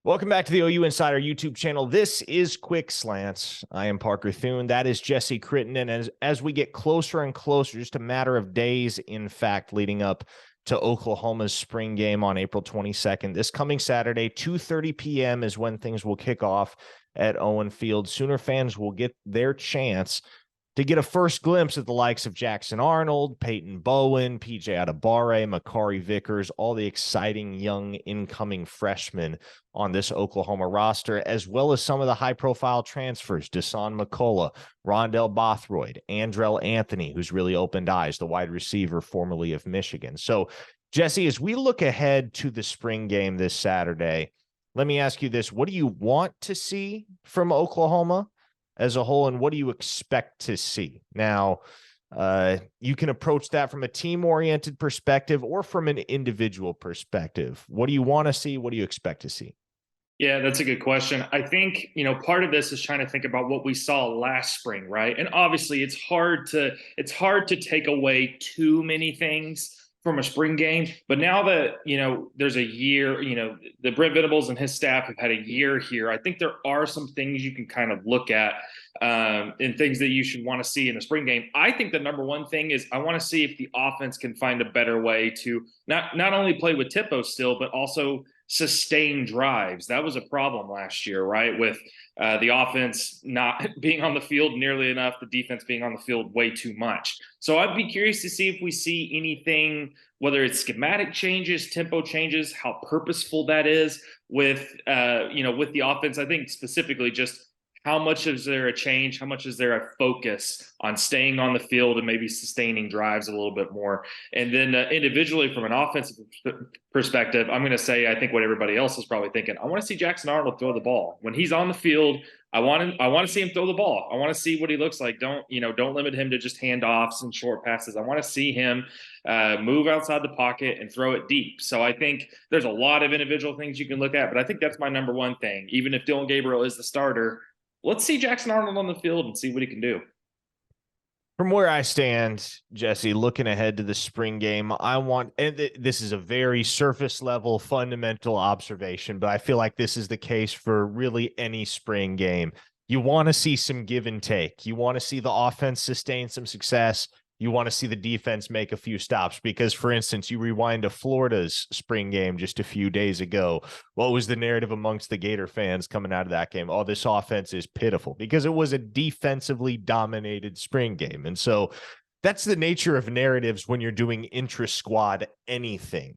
Welcome back to the OU Insider YouTube channel. This is Quick Slants. I am Parker Thune. That is Jesse Crittenden. And as we get closer and closer, just a matter of days, in fact, leading up to Oklahoma's spring game on April 22nd. This coming Saturday, 2:30 p.m. is when things will kick off at Owen Field. Sooner fans will get their chance to get a first glimpse at the likes of Jackson Arnold, Peyton Bowen, PJ Adebawore, Makari Vickers, all the exciting young incoming freshmen on this Oklahoma roster, as well as some of the high-profile transfers, Dasan McCullough, Rondell Bothroyd, Andrell Anthony, who's really opened eyes, the wide receiver formerly of Michigan. So, Jesse, as we look ahead to the spring game this Saturday, let me ask you this. What do you want to see from Oklahoma as a whole, and what do you expect to see? Now, you can approach that from a team-oriented perspective or from an individual perspective. What do you want to see? What do you expect to see? Yeah, that's a good question. I think, part of this is trying to think about what we saw last spring, right? And obviously it's hard to take away too many things from a spring game. But now that, there's a year, the Brent Venables and his staff have had a year here, I think there are some things you can kind of look at and things that you should want to see in the spring game. I think the number one thing is I want to see if the offense can find a better way to not only play with tempo still, but also sustain drives. That was a problem last year, right? With the offense not being on the field nearly enough, the defense being on the field way too much. So I'd be curious to see if we see anything, whether it's schematic changes, tempo changes, how purposeful that is with, with the offense. I think specifically just how much is there a change? How much is there a focus on staying on the field and maybe sustaining drives a little bit more? And then individually from an offensive perspective, I'm going to say, I think what everybody else is probably thinking, I want to see Jackson Arnold throw the ball. When he's on the field, I want to see him throw the ball. I want to see what he looks like. Don't limit him to just handoffs and short passes. I want to see him move outside the pocket and throw it deep. So I think there's a lot of individual things you can look at, but I think that's my number one thing. Even if Dylan Gabriel is the starter, let's see Jackson Arnold on the field and see what he can do. From where I stand, Jesse, looking ahead to the spring game, and this is a very surface level, fundamental observation, but I feel like this is the case for really any spring game. You want to see some give and take. You want to see the offense sustain some success. You want to see the defense make a few stops because, for instance, you rewind to Florida's spring game just a few days ago. What was the narrative amongst the Gator fans coming out of that game? Oh, this offense is pitiful because it was a defensively dominated spring game. And so that's the nature of narratives when you're doing intra-squad anything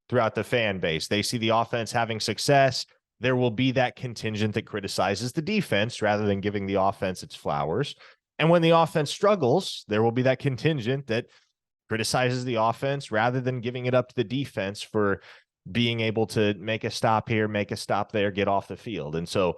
throughout the fan base. They see the offense having success. There will be that contingent that criticizes the defense rather than giving the offense its flowers. And when the offense struggles, there will be that contingent that criticizes the offense rather than giving it up to the defense for being able to make a stop here, make a stop there, get off the field. And so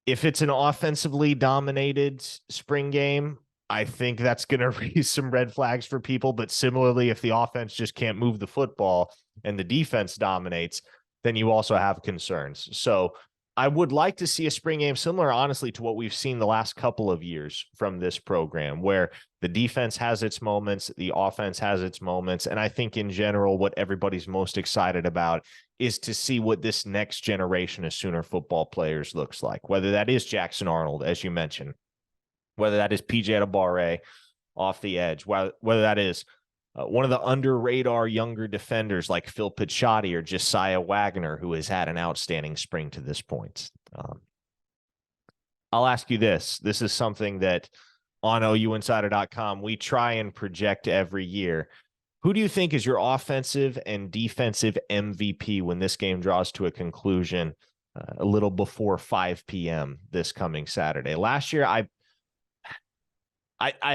if it's an offensively dominated spring game, I think that's going to raise some red flags for people. But similarly, if the offense just can't move the football and the defense dominates, then you also have concerns. So I would like to see a spring game similar, honestly, to what we've seen the last couple of years from this program, where the defense has its moments, the offense has its moments. And I think in general, what everybody's most excited about is to see what this next generation of Sooner football players looks like, whether that is Jackson Arnold, as you mentioned, whether that is PJ Adebawore off the edge, whether that is one of the under-radar younger defenders like Phil Picciotti or Josiah Wagner, who has had an outstanding spring to this point. I'll ask you this. This is something that on OUinsider.com we try and project every year. Who do you think is your offensive and defensive MVP when this game draws to a conclusion a little before 5 p.m. this coming Saturday? Last year, I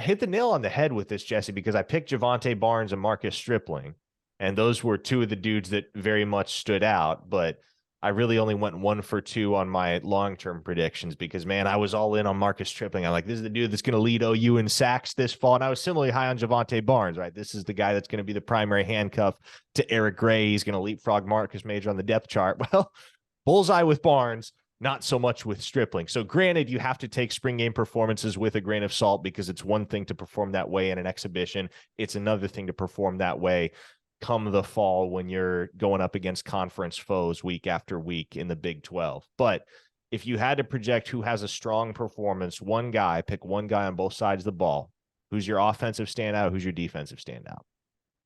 hit the nail on the head with this, Jesse, because I picked Javante Barnes and Marcus Stripling, and those were two of the dudes that very much stood out, but I really only went 1 for 2 on my long-term predictions because, man, I was all in on Marcus Stripling. I'm like, this is the dude that's going to lead OU in sacks this fall, and I was similarly high on Javante Barnes, right? This is the guy that's going to be the primary handcuff to Eric Gray. He's going to leapfrog Marcus Major on the depth chart. Well, bullseye with Barnes. Not so much with Stripling. So granted, you have to take spring game performances with a grain of salt because it's one thing to perform that way in an exhibition. It's another thing to perform that way come the fall when you're going up against conference foes week after week in the Big 12. But if you had to project who has a strong performance, one guy, pick one guy on both sides of the ball. Who's your offensive standout? Who's your defensive standout?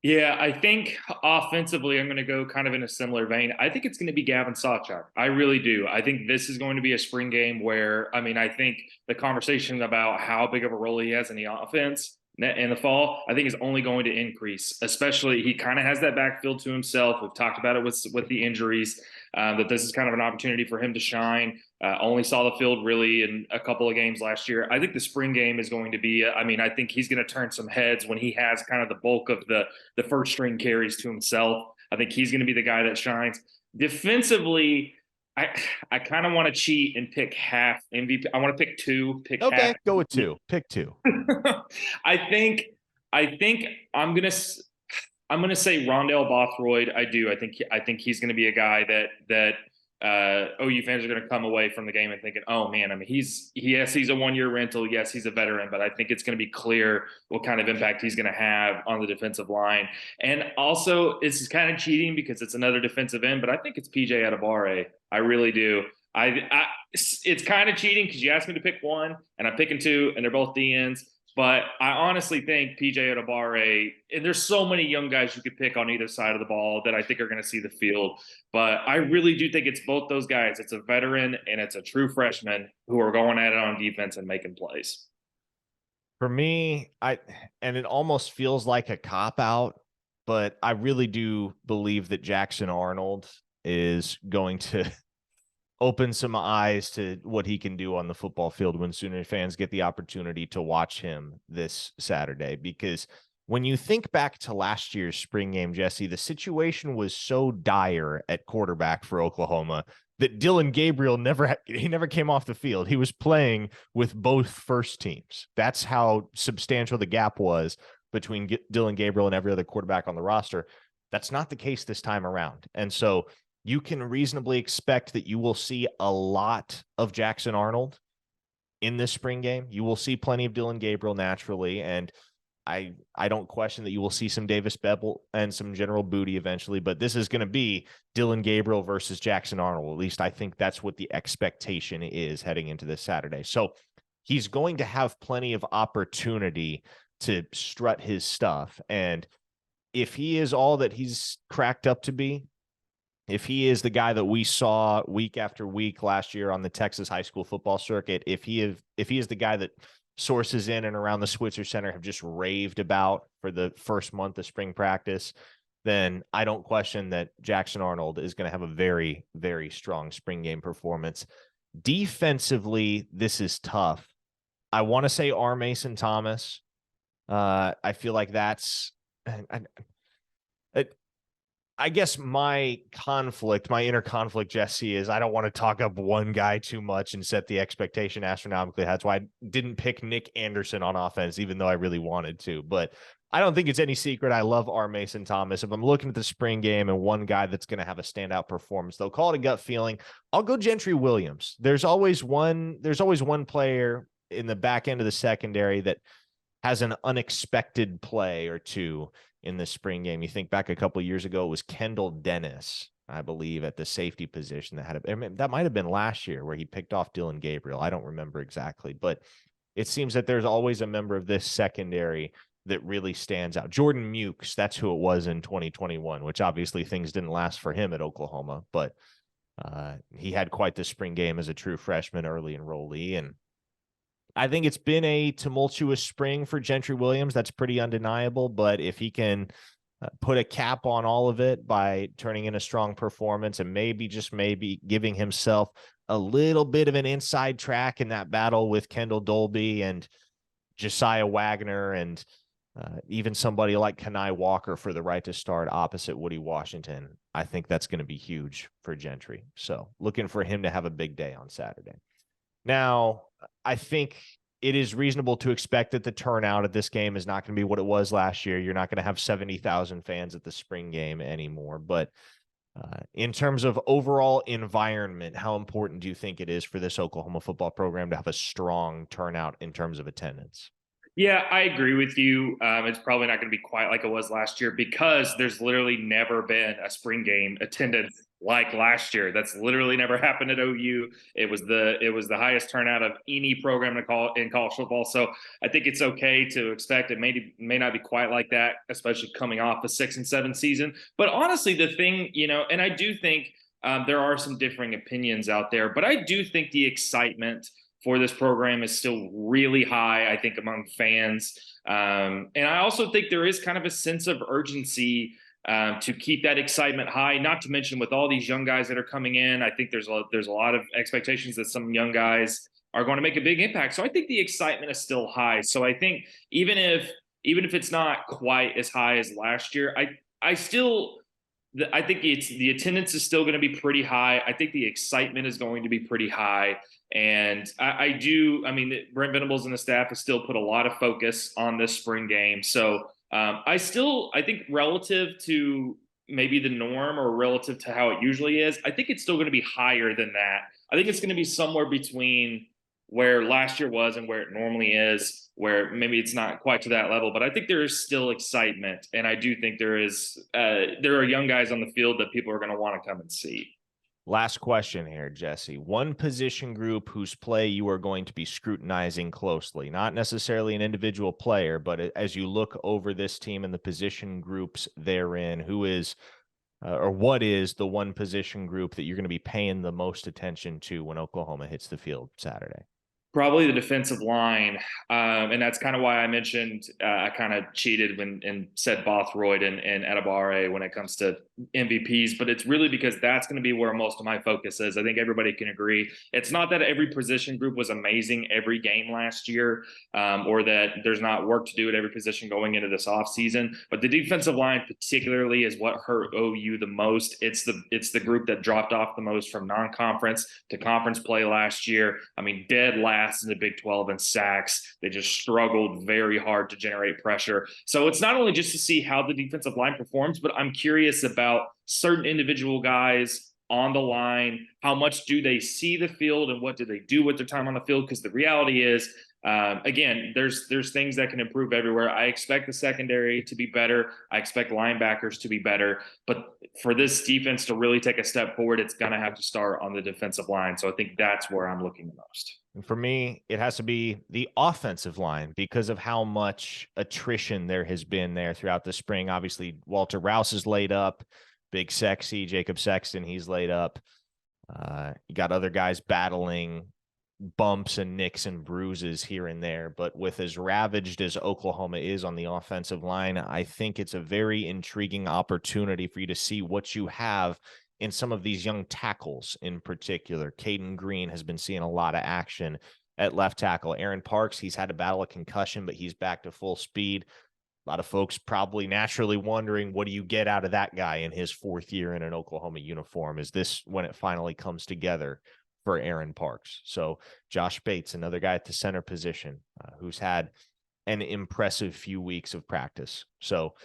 Yeah, I think offensively, I'm going to go kind of in a similar vein. I think it's going to be Gavin Sawchuk. I really do. I think this is going to be a spring game where, I mean, I think the conversation about how big of a role he has in the offense in the fall, I think is only going to increase. Especially, he kind of has that backfield to himself. We've talked about it with the injuries. That this is kind of an opportunity for him to shine. Only saw the field really in a couple of games last year. I think the spring game is going to be. I mean, I think he's going to turn some heads when he has kind of the bulk of the first string carries to himself. I think he's going to be the guy that shines. Defensively, I kind of want to cheat and pick half MVP. I want to pick two. Pick okay, half. go with two. Pick two. I think. I think I'm gonna. I'm going to say Rondell Bothroyd. I do. I think he's going to be a guy that OU fans are going to come away from the game and thinking, oh man, I mean, he's a 1-year rental. Yes, he's a veteran, but I think it's going to be clear what kind of impact he's going to have on the defensive line. And also, it's kind of cheating because it's another defensive end, but I think it's PJ Adebawore. I really do. It's kind of cheating because you asked me to pick one, and I'm picking two, and they're both D ends. But I honestly think PJ Adebawore, and there's so many young guys you could pick on either side of the ball that I think are going to see the field. But I really do think it's both those guys. It's a veteran and it's a true freshman who are going at it on defense and making plays. For me, and it almost feels like a cop out, but I really do believe that Jackson Arnold is going to open some eyes to what he can do on the football field when Sooner fans get the opportunity to watch him this Saturday. Because when you think back to last year's spring game, Jesse, the situation was so dire at quarterback for Oklahoma that Dillon Gabriel never came off the field. He was playing with both first teams. That's how substantial the gap was between Dillon Gabriel and every other quarterback on the roster. That's not the case this time around. And so you can reasonably expect that you will see a lot of Jackson Arnold in this spring game. You will see plenty of Dillon Gabriel naturally, and I don't question that you will see some Davis Bebble and some General Booty eventually, but this is going to be Dillon Gabriel versus Jackson Arnold. At least I think that's what the expectation is heading into this Saturday. So he's going to have plenty of opportunity to strut his stuff, and if he is all that he's cracked up to be, if he is the guy that we saw week after week last year on the Texas high school football circuit, if he is the guy that sources in and around the Switzer Center have just raved about for the first month of spring practice, then I don't question that Jackson Arnold is going to have a very, very strong spring game performance. Defensively, this is tough. I want to say R. Mason Thomas. I feel like that's I guess my inner conflict, Jesse, is I don't want to talk up one guy too much and set the expectation astronomically. That's why I didn't pick Nick Anderson on offense, even though I really wanted to. But I don't think it's any secret. I love R. Mason Thomas. If I'm looking at the spring game and one guy that's going to have a standout performance, they'll call it a gut feeling. I'll go Gentry Williams. There's always one player in the back end of the secondary that has an unexpected play or two in the spring game. You think back a couple of years ago, it was Kendall Dennis, I believe, at the safety position that might have been last year where he picked off Dillon Gabriel. I don't remember exactly, but it seems that there's always a member of this secondary that really stands out. Jordan Mukes, that's who it was in 2021, which obviously things didn't last for him at Oklahoma, but he had quite the spring game as a true freshman early enrollee. And I think it's been a tumultuous spring for Gentry Williams. That's pretty undeniable. But if he can put a cap on all of it by turning in a strong performance and just maybe giving himself a little bit of an inside track in that battle with Kendall Dolby and Josiah Wagner and even somebody like Kenai Walker for the right to start opposite Woody Washington, I think that's going to be huge for Gentry. So looking for him to have a big day on Saturday. Now, I think it is reasonable to expect that the turnout at this game is not going to be what it was last year. You're not going to have 70,000 fans at the spring game anymore. But in terms of overall environment, how important do you think it is for this Oklahoma football program to have a strong turnout in terms of attendance? Yeah, I agree with you. It's probably not going to be quite like it was last year because there's literally never been a spring game attendance like last year. That's literally never happened at OU. It was the highest turnout of any program in college football. So I think it's okay to expect it may not be quite like that, especially coming off a 6-7 season. But honestly, the thing, and I do think there are some differing opinions out there, but I do think the excitement for this program is still really high, I think, among fans. And I also think there is kind of a sense of urgency to keep that excitement high. Not to mention with all these young guys that are coming in, I think there's a lot of expectations that some young guys are going to make a big impact. So I think the excitement is still high. So I think even if it's not quite as high as last year, I think it's the attendance is still going to be pretty high. I think the excitement is going to be pretty high. And I mean, Brent Venables and the staff has still put a lot of focus on this spring game. So I think relative to maybe the norm or relative to how it usually is, I think it's still going to be higher than that. I think it's going to be somewhere between where last year was and where it normally is, where maybe it's not quite to that level, but I think there is still excitement. And I do think there are young guys on the field that people are going to want to come and see. Last question here, Jesse. One position group whose play you are going to be scrutinizing closely, not necessarily an individual player, but as you look over this team and the position groups therein, who is or what is the one position group that you're going to be paying the most attention to when Oklahoma hits the field Saturday? Probably the defensive line. And that's kind of why I mentioned I kind of cheated and said Bothroyd and Adibare when it comes to MVPs, but it's really because that's going to be where most of my focus is. I think everybody can agree. It's not that every position group was amazing every game last year, or that there's not work to do at every position going into this offseason, but the defensive line particularly is what hurt OU the most. It's the group that dropped off the most from non-conference to conference play last year. I mean, dead last in the Big 12 in sacks. They just struggled very hard to generate pressure. So it's not only just to see how the defensive line performs, but I'm curious about certain individual guys on the line. How much do they see the field and what do they do with their time on the field? Because the reality is, again, there's things that can improve everywhere. I expect the secondary to be better. I expect linebackers to be better. But for this defense to really take a step forward, it's going to have to start on the defensive line. So I think that's where I'm looking the most. And for me, it has to be the offensive line because of how much attrition there has been there throughout the spring. Obviously, Walter Rouse is laid up. Big Sexy, Jacob Sexton, he's laid up. You got other guys battling bumps and nicks and bruises here and there. But with as ravaged as Oklahoma is on the offensive line, I think it's a very intriguing opportunity for you to see what you have in some of these young tackles in particular. Caden Green has been seeing a lot of action at left tackle. Aaron Parks, he's had to battle a concussion, but he's back to full speed. A lot of folks probably naturally wondering, what do you get out of that guy in his fourth year in an Oklahoma uniform? Is this when it finally comes together for Aaron Parks? So Josh Bates, another guy at the center position, who's had an impressive few weeks of practice. So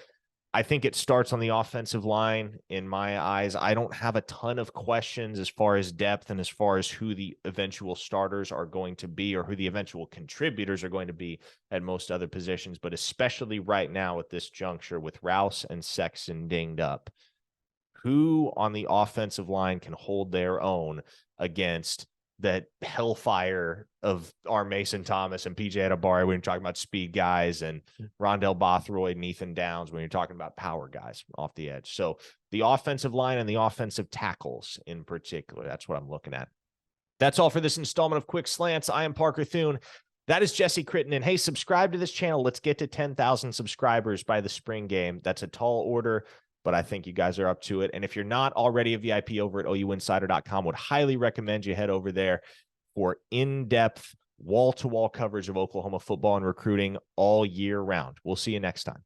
I think it starts on the offensive line. In my eyes, I don't have a ton of questions as far as depth and as far as who the eventual starters are going to be or who the eventual contributors are going to be at most other positions. But especially right now at this juncture with Rouse and Sexton dinged up, who on the offensive line can hold their own against that hellfire of our Mason Thomas and PJ Adibare when you're talking about speed guys, and Rondell Bothroyd and Ethan Downs when you're talking about power guys off the edge. So the offensive line and the offensive tackles in particular, that's what I'm looking at. That's all for this installment of Quick Slants. I am Parker Thune. That is Jesse Crittenden. Hey, subscribe to this channel. Let's get to 10,000 subscribers by the spring game. That's a tall order, but I think you guys are up to it. And if you're not already a VIP over at OUinsider.com, would highly recommend you head over there for in-depth, wall-to-wall coverage of Oklahoma football and recruiting all year round. We'll see you next time.